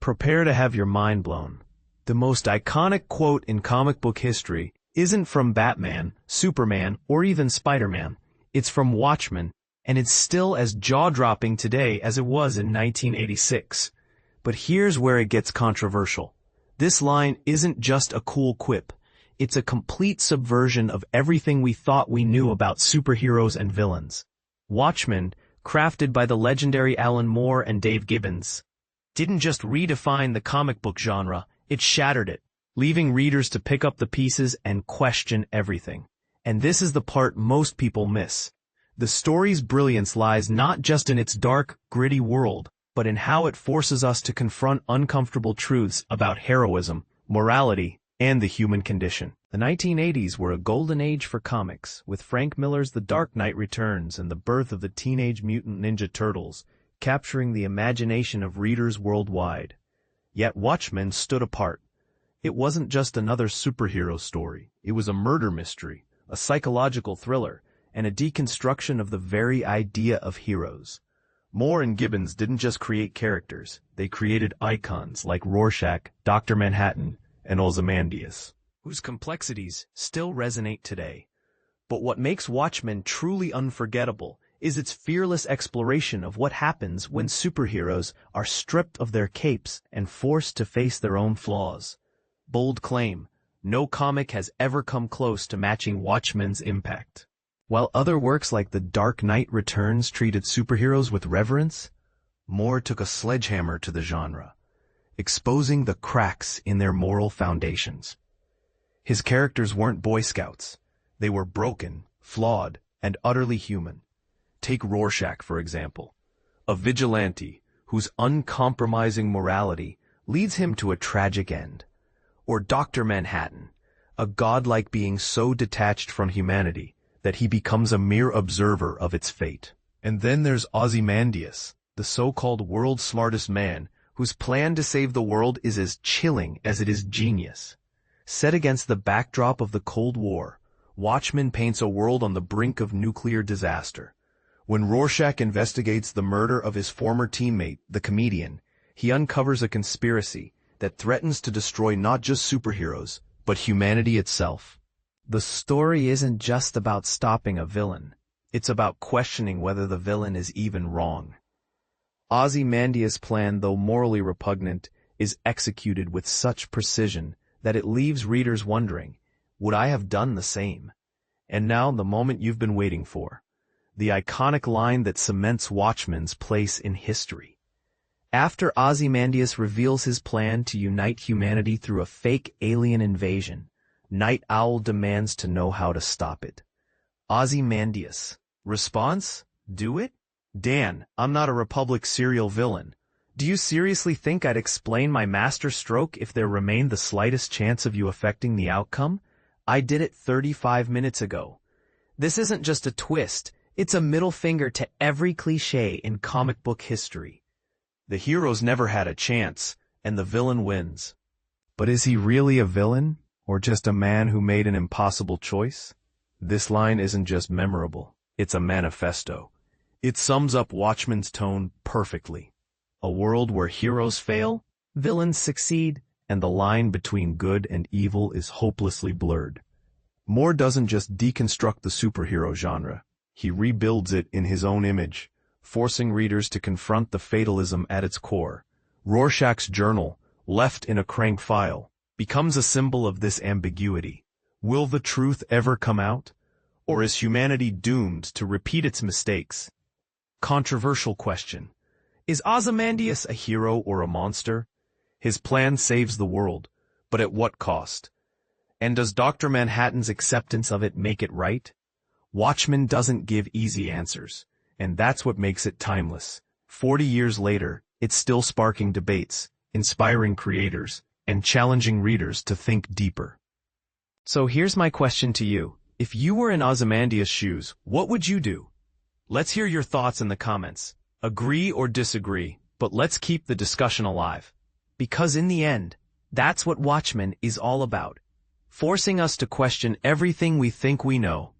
Prepare to have your mind blown. The most iconic quote in comic book history isn't from Batman, Superman, or even Spider-Man. It's from Watchmen, and it's still as jaw-dropping today as it was in 1986. But here's where it gets controversial. This line isn't just a cool quip. It's a complete subversion of everything we thought we knew about superheroes and villains. Watchmen, crafted by the legendary Alan Moore and Dave Gibbons, didn't just redefine the comic book genre, it shattered it, leaving readers to pick up the pieces and question everything. And this is the part most people miss. The story's brilliance lies not just in its dark, gritty world, but in how it forces us to confront uncomfortable truths about heroism, morality, and the human condition. The 1980s were a golden age for comics, with Frank Miller's The Dark Knight Returns and the birth of the Teenage Mutant Ninja Turtles, capturing the imagination of readers worldwide. Yet Watchmen stood apart. It wasn't just another superhero story. It was a murder mystery, a psychological thriller, and a deconstruction of the very idea of heroes. Moore and Gibbons didn't just create characters. They created icons like Rorschach, Dr. Manhattan, and Ozymandias, whose complexities still resonate today. But what makes Watchmen truly unforgettable is its fearless exploration of what happens when superheroes are stripped of their capes and forced to face their own flaws. Bold claim, no comic has ever come close to matching Watchmen's impact. While other works like The Dark Knight Returns treated superheroes with reverence, Moore took a sledgehammer to the genre, exposing the cracks in their moral foundations. His characters weren't Boy Scouts. They were broken, flawed, and utterly human. Take Rorschach, for example, a vigilante whose uncompromising morality leads him to a tragic end. Or Dr. Manhattan, a godlike being so detached from humanity that he becomes a mere observer of its fate. And then there's Ozymandias, the so-called world's smartest man, whose plan to save the world is as chilling as it is genius. Set against the backdrop of the Cold War, Watchmen paints a world on the brink of nuclear disaster. When Rorschach investigates the murder of his former teammate, the comedian, he uncovers a conspiracy that threatens to destroy not just superheroes, but humanity itself. The story isn't just about stopping a villain. It's about questioning whether the villain is even wrong. Ozymandias' plan, though morally repugnant, is executed with such precision that it leaves readers wondering, would I have done the same? And now the moment you've been waiting for. The iconic line that cements Watchmen's place in history. After Ozymandias reveals his plan to unite humanity through a fake alien invasion, Night Owl demands to know how to stop it. Ozymandias. Response? Do it? Dan, I'm not a Republic serial villain. Do you seriously think I'd explain my master stroke if there remained the slightest chance of you affecting the outcome? I did it 35 minutes ago. This isn't just a twist, it's a middle finger to every cliché in comic book history. The heroes never had a chance, and the villain wins. But is he really a villain, or just a man who made an impossible choice? This line isn't just memorable, it's a manifesto. It sums up Watchmen's tone perfectly. A world where heroes fail, villains succeed, and the line between good and evil is hopelessly blurred. Moore doesn't just deconstruct the superhero genre, he rebuilds it in his own image, forcing readers to confront the fatalism at its core. Rorschach's journal, left in a crank file, becomes a symbol of this ambiguity. Will the truth ever come out? Or is humanity doomed to repeat its mistakes? Controversial question. Is Ozymandias a hero or a monster? His plan saves the world, but at what cost? And does Dr. Manhattan's acceptance of it make it right? Watchmen doesn't give easy answers, and that's what makes it timeless. 40 years later, it's still sparking debates, inspiring creators, and challenging readers to think deeper. So here's my question to you. If you were in Ozymandias' shoes, what would you do? Let's hear your thoughts in the comments. Agree or disagree, but let's keep the discussion alive. Because in the end, that's what Watchmen is all about. Forcing us to question everything we think we know,